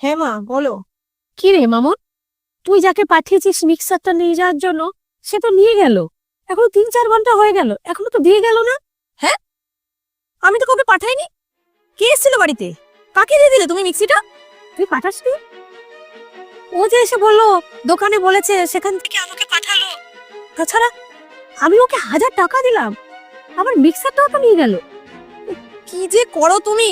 হ্যাঁ মা, বলো। কি রে মামুন, তুই যাকে পাঠিয়েছিস মিক্সারটা নিয়ে যাওয়ার জন্য, সে তো নিয়ে গেল। এখনো 3-4 ঘন্টা হয়ে গেল, এখনো তো দিয়ে গেল না। হ্যাঁ, আমি তো কাউকে পাঠাইনি। কে এসেছিল বাড়িতে? কাকে দিয়ে দিলে তুমি মিক্সিটা? তুই পাঠাসনি? ও যে এসে বললো দোকানে বলেছে, সেখান থেকে আমাকে পাঠালো। তাছাড়া আমি ওকে 1000 টাকা দিলাম, আমার মিক্সারটাও তো নিয়ে গেল। কি যে করো তুমি!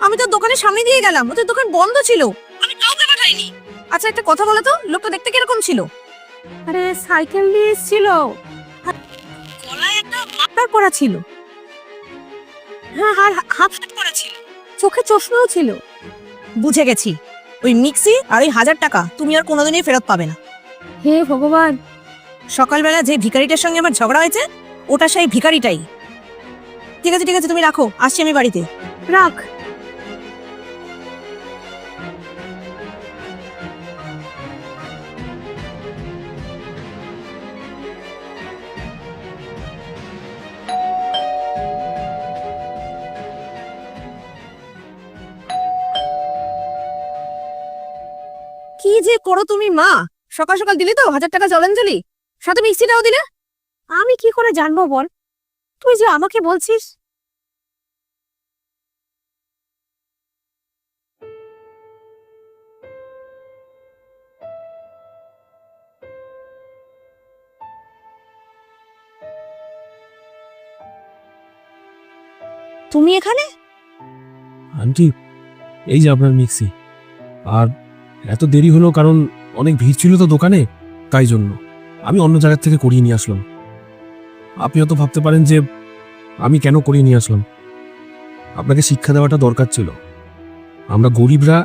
আমি তো দোকানের সামনে দিয়ে গেলাম, ওদের দোকান বন্ধ ছিল, আমি কাউকে পাঠাইনি। আচ্ছা, একটা কথা বলো তো, লোকটা দেখতে কিরকম ছিল? আরে সাইকেল নিয়ে এসেছিল, গলায় একটা মাফলার পরা ছিল। হ্যাঁ, আর হাফ শার্ট পরা ছিল, চোখে চশমাও ছিল। বুঝে গেছি, ওই মিক্সি আর ওই 1000 টাকা তুমি আর কোনোদিনই ফেরত পাবে না। হে ভগবান! সকালবেলা যে ভিখারিটার সঙ্গে আমার ঝগড়া হয়েছে, ওটা সেই ভিখারিটাই। ঠিক আছে ঠিক আছে, তুমি রাখো, আসছি আমি বাড়িতে। রাখ। কি যে করো তুমি মা! সকাল সকাল দিলে তো 1000 টাকা জলাঞ্জলি, সাথে মিক্সিটাও দিলে। আমি কি করে জানবো বল, তুই যে আমাকে বলছিস। তুমি এখানে? আন্টি, এই যে আপনার মিক্সি। আর এত দেরি হলো কারণ অনেক ভিড় ছিল তো দোকানে, তাই জন্য আমি অন্য জায়গা থেকে করিয়ে নিয়ে আসলাম। আপনি হয়তো ভাবতে পারেন যে আমি কেন করিয়ে নিয়ে আসলাম। আপনাকে শিক্ষা দেওয়াটা দরকার ছিল। আমরা গরিবরা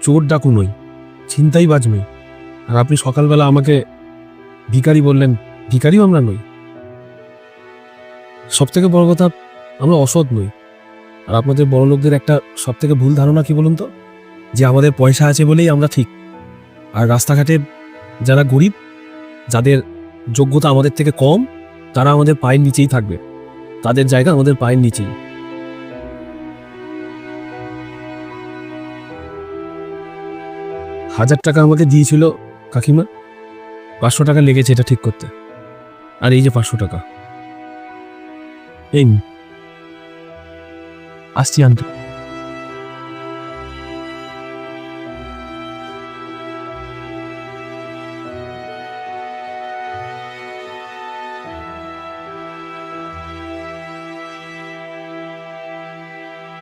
চোর ডাকু নই, ছিনতাইবাজ নই। আর আপনি সকালবেলা আমাকে ভিখারি বললেন, ভিখারিও আমরা নই। সব থেকে বড় কথা, আমরা অসৎ নই। আর আপনাদের বড় লোকদের একটা সব থেকে ভুল ধারণা কি বলুন তো, যে আমাদের পয়সা আছে বলেই আমরা ঠিক। আর রাস্তাঘাটে যারা গরিব, যাদের যোগ্যতা আমাদের থেকে কম, তারা আমাদের পায়ের নিচেই থাকবে, তাদের জায়গা আমাদের পায়ের নিচেই। টাকা আমাকে দিয়েছিল কাকিমা, 500 টাকা লেগেছে এটা ঠিক করতে। আর এই যে 500 টাকা, এই নিন। আসছি আন্টি।